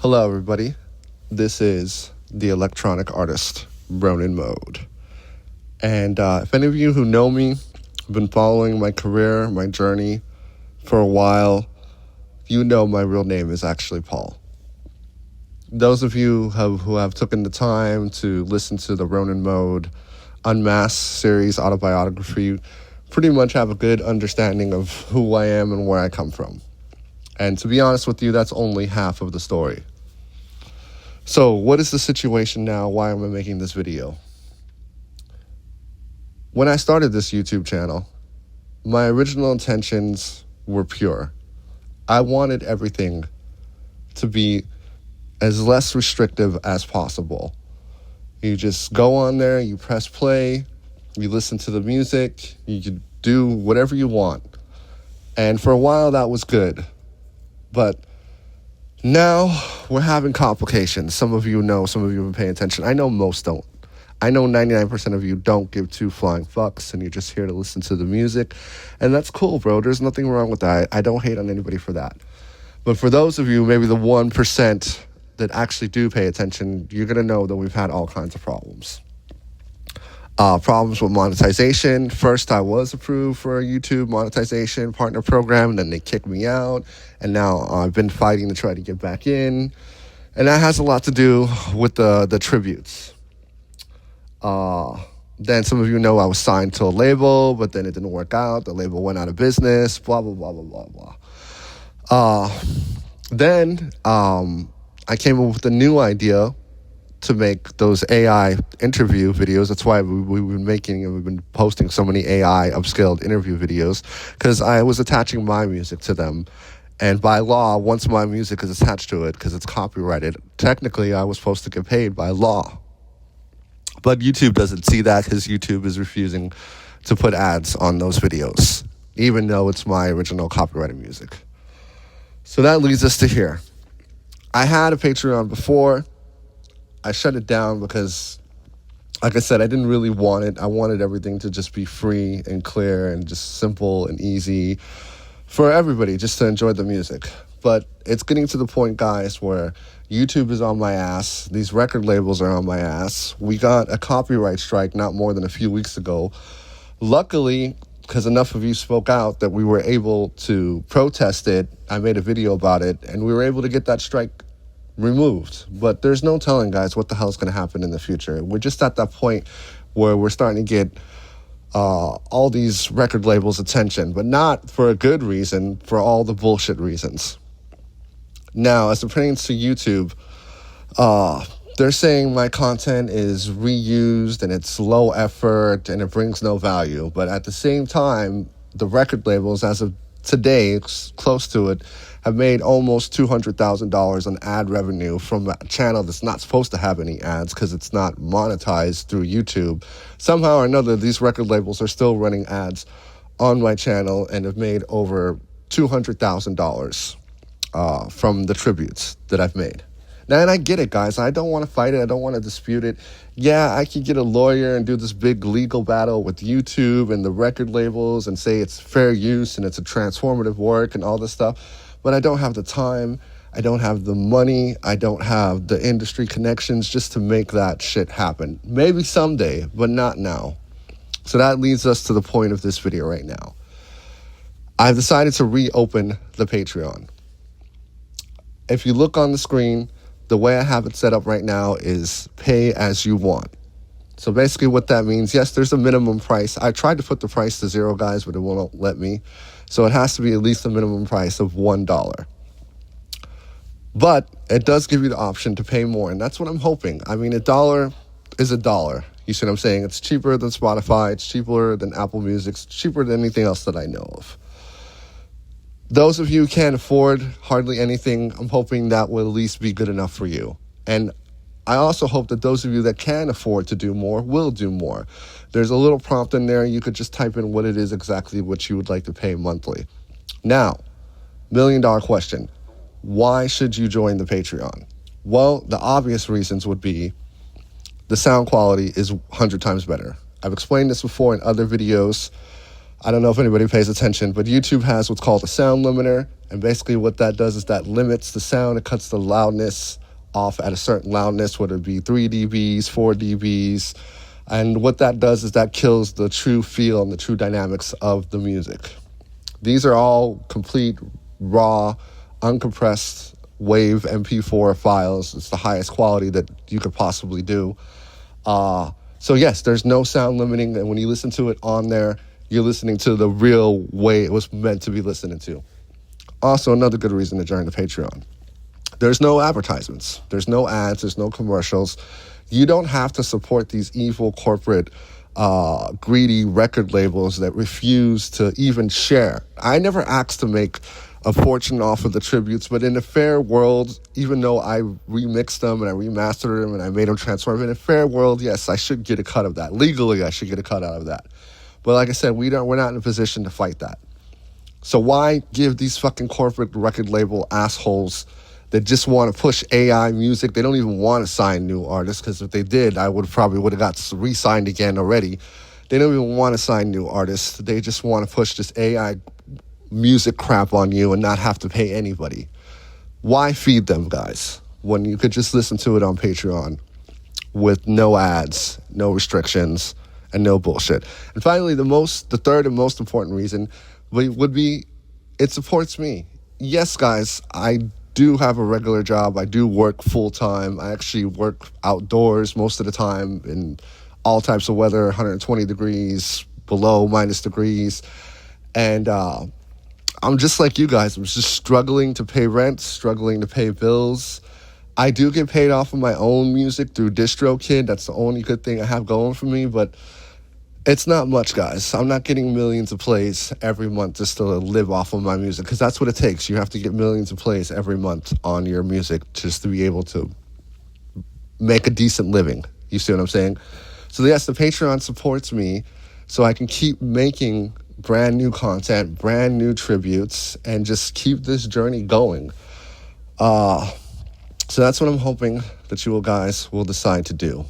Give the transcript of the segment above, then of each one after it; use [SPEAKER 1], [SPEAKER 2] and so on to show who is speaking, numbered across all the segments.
[SPEAKER 1] Hello, everybody. This is the electronic artist, Ronin Mode. And if any of you who know me have been following my career, my journey for a while, you know my real name is actually Paul. Those of you who have taken the time to listen to the Ronin Mode Unmasked series autobiography pretty much have a good understanding of who I am and where I come from. And to be honest with you, that's only half of the story. So what is the situation now? Why am I making this video? When I started this YouTube channel, my original intentions were pure. I wanted everything to be as less restrictive as possible. You just go on there, you press play, you listen to the music, you can do whatever you want. And for a while that was good. But now we're having complications. Some of you know, some of you have been paying attention. I know most don't. I know 99% of you don't give two flying fucks and you're just here to listen to the music. And that's cool, bro. There's nothing wrong with that. I don't hate on anybody for that. But for those of you, maybe the 1% that actually do pay attention, you're going to know that we've had all kinds of problems. Problems with monetization. First, I was approved for a YouTube monetization partner program, and then they kicked me out. And now I've been fighting to try to get back in. And that has a lot to do with the tributes. Then some of you know I was signed to a label, but then it didn't work out. The label went out of business, blah, blah, blah, blah, blah, blah. Then I came up with a new idea to make those AI interview videos. That's why we've been making and we've been posting so many AI upscaled interview videos, because I was attaching my music to them. And by law, once my music is attached to it, because it's copyrighted, technically I was supposed to get paid by law. But YouTube doesn't see that because YouTube is refusing to put ads on those videos, even though it's my original copyrighted music. So that leads us to here. I had a Patreon before. I shut it down because, like I said, I didn't really want it. I wanted everything to just be free and clear and just simple and easy for everybody just to enjoy the music. But it's getting to the point, guys, where YouTube is on my ass. These record labels are on my ass. We got a copyright strike not more than a few weeks ago. Luckily, because enough of you spoke out that we were able to protest it, I made a video about it, and we were able to get that strike removed. But there's no telling, guys, what the hell is going to happen in the future. We're just at that point where we're starting to get all these record labels' attention, but not for a good reason, for all the bullshit reasons. Now, as it pertains to YouTube, they're saying my content is reused and it's low effort and it brings no value. But at the same time, the record labels, as of today, close to it, have made almost $200,000 on ad revenue from a channel that's not supposed to have any ads because it's not monetized through YouTube. Somehow or another, these record labels are still running ads on my channel and have made over $200,000 from the tributes that I've made. Now, and I get it, guys. I don't want to fight it. I don't want to dispute it. Yeah, I could get a lawyer and do this big legal battle with YouTube and the record labels and say it's fair use and it's a transformative work and all this stuff. But I don't have the time. I don't have the money. I don't have the industry connections just to make that shit happen. Maybe someday, but not now. So that leads us to the point of this video right now. I've decided to reopen the Patreon. If you look on the screen, the way I have it set up right now is pay as you want. So basically what that means, yes, there's a minimum price. I tried to put the price to $0, guys, but it won't let me. So it has to be at least a minimum price of $1. But it does give you the option to pay more, and that's what I'm hoping. I mean, $1 is $1. You see what I'm saying? It's cheaper than Spotify. It's cheaper than Apple Music. It's cheaper than anything else that I know of. Those of you who can't afford hardly anything, I'm hoping that will at least be good enough for you. And I also hope that those of you that can afford to do more will do more. There's a little prompt in there. You could just type in what it is exactly what you would like to pay monthly. Now, $1 million question. Why should you join the Patreon? Well, the obvious reasons would be the sound quality is 100 times better. I've explained this before in other videos. I don't know if anybody pays attention, but YouTube has what's called a sound limiter. And basically what that does is that limits the sound. It cuts the loudness off at a certain loudness, whether it be 3 dBs, 4 dBs. And what that does is that kills the true feel and the true dynamics of the music. These are all complete, raw, uncompressed wave MP4 files. It's the highest quality that you could possibly do. So yes, there's no sound limiting, and when you listen to it on there, you're listening to the real way it was meant to be listened to. Also, another good reason to join the Patreon. There's no advertisements. There's no ads. There's no commercials. You don't have to support these evil corporate, greedy record labels that refuse to even share. I never asked to make a fortune off of the tributes, but in a fair world, even though I remixed them and I remastered them and I made them transform, in a fair world, yes, I should get a cut of that. Legally, I should get a cut out of that. But like I said, we're not in a position to fight that. So why give these fucking corporate record label assholes that just want to push AI music? They don't even want to sign new artists, because if they did, I would have got re-signed again already. They don't even want to sign new artists. They just want to push this AI music crap on you and not have to pay anybody. Why feed them, guys, when you could just listen to it on Patreon with no ads, no restrictions, and no bullshit? And finally, the third and most important reason would be it supports me. Yes, guys, I do have a regular job. I do work full-time. I actually work outdoors most of the time in all types of weather, 120 degrees, below minus degrees. And I'm just like you guys. I'm just struggling to pay rent, struggling to pay bills. I do get paid off of my own music through DistroKid. That's the only good thing I have going for me, but it's not much, guys. I'm not getting millions of plays every month just to live off of my music, because that's what it takes. You have to get millions of plays every month on your music just to be able to make a decent living. You see what I'm saying? So yes, the Patreon supports me so I can keep making brand new content, brand new tributes, and just keep this journey going. So that's what I'm hoping that you guys will decide to do.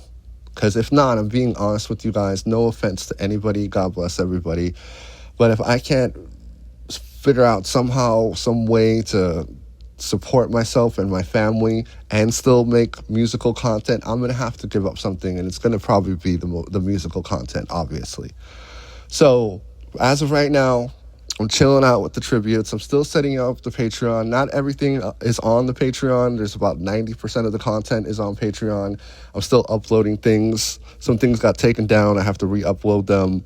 [SPEAKER 1] Because if not, I'm being honest with you guys. No offense to anybody. God bless everybody. But if I can't figure out somehow, some way to support myself and my family and still make musical content, I'm going to have to give up something. And it's going to probably be the musical content, obviously. So as of right now, I'm chilling out with the tributes. I'm still setting up the Patreon. Not everything is on the Patreon. There's about 90% of the content is on Patreon. I'm still uploading things. Some things got taken down. I have to re-upload them.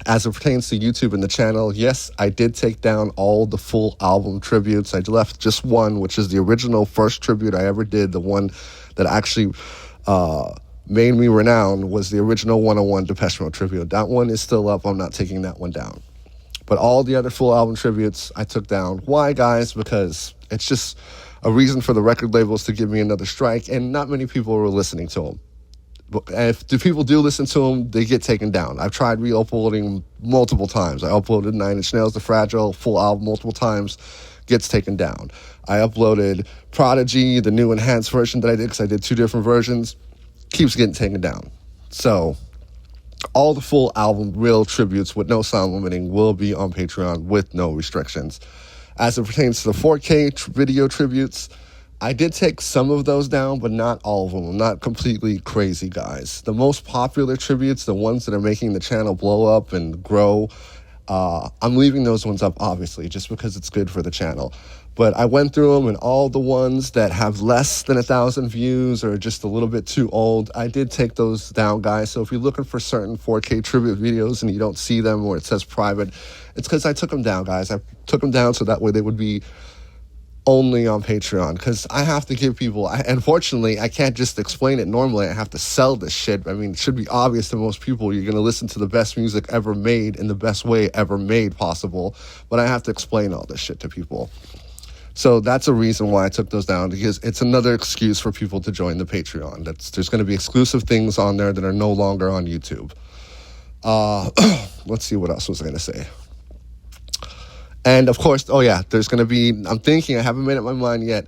[SPEAKER 1] As it pertains to YouTube and the channel, yes, I did take down all the full album tributes. I left just one, which is the original first tribute I ever did. The one that actually made me renowned was the original 101 Depeche Mode tribute. That one is still up. I'm not taking that one down. But all the other full album tributes, I took down. Why, guys? Because it's just a reason for the record labels to give me another strike, and not many people were listening to them. But if the people do listen to them, they get taken down. I've tried re-uploading them multiple times. I uploaded 9 Inch Nails, The Fragile, full album multiple times, gets taken down. I uploaded Prodigy, the new enhanced version that I did, because I did 2 different versions, keeps getting taken down. So all the full album, real tributes with no sound limiting, will be on Patreon with no restrictions. As it pertains to the 4K video tributes, I did take some of those down, but not all of them. I'm not completely crazy, guys. The most popular tributes, the ones that are making the channel blow up and grow, I'm leaving those ones up, obviously, just because it's good for the channel. But I went through them, and all the ones that have less than 1,000 views or just a little bit too old, I did take those down, guys. So if you're looking for certain 4K tribute videos and you don't see them or it says private, it's because I took them down, guys. I took them down so that way they would be only on Patreon, because I have to give people, unfortunately, I can't just explain it normally. I have to sell this shit. I mean, it should be obvious to most people you're going to listen to the best music ever made in the best way ever made possible, but I have to explain all this shit to people. So that's a reason why I took those down, because it's another excuse for people to join the Patreon. There's going to be exclusive things on there that are no longer on YouTube. Let's see, what else was I going to say? And of course, there's going to be, I haven't made up my mind yet.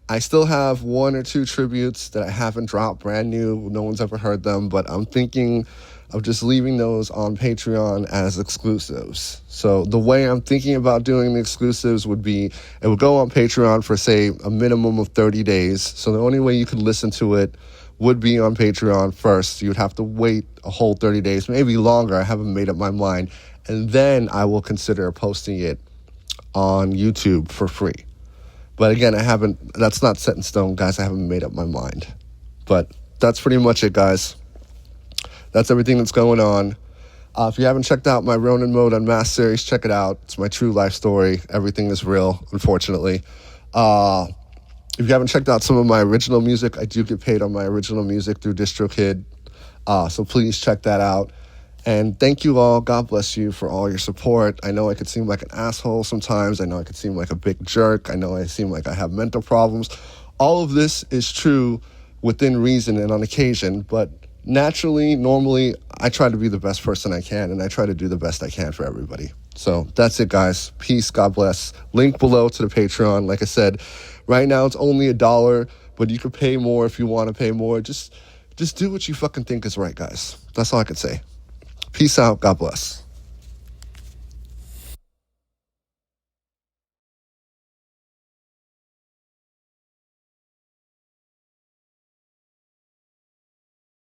[SPEAKER 1] I still have 1 or 2 tributes that I haven't dropped, brand new. No one's ever heard them, but I'm thinking of just leaving those on Patreon as exclusives. So the way I'm thinking about doing the exclusives would be, it would go on Patreon for, say, a minimum of 30 days. So the only way you could listen to it would be on Patreon first. You'd have to wait a whole 30 days, maybe longer. I haven't made up my mind. And then I will consider posting it on YouTube for free. But again, that's not set in stone, guys. I haven't made up my mind. But that's pretty much it, guys. That's everything that's going on. If you haven't checked out my Ronin Mode Unmasked series, check it out. It's my true life story. Everything is real, unfortunately. If you haven't checked out some of my original music, I do get paid on my original music through DistroKid. So please check that out. And thank you all. God bless you for all your support. I know I could seem like an asshole sometimes. I know I could seem like a big jerk. I know I seem like I have mental problems. All of this is true within reason and on occasion, but naturally, normally, I try to be the best person I can, and I try to do the best I can for everybody. So that's it, guys. Peace. God bless. Link below to the Patreon. Like I said, right now it's only $1, but you could pay more if you want to pay more. Just do what you fucking think is right, guys. That's all I can say. Peace out. God bless.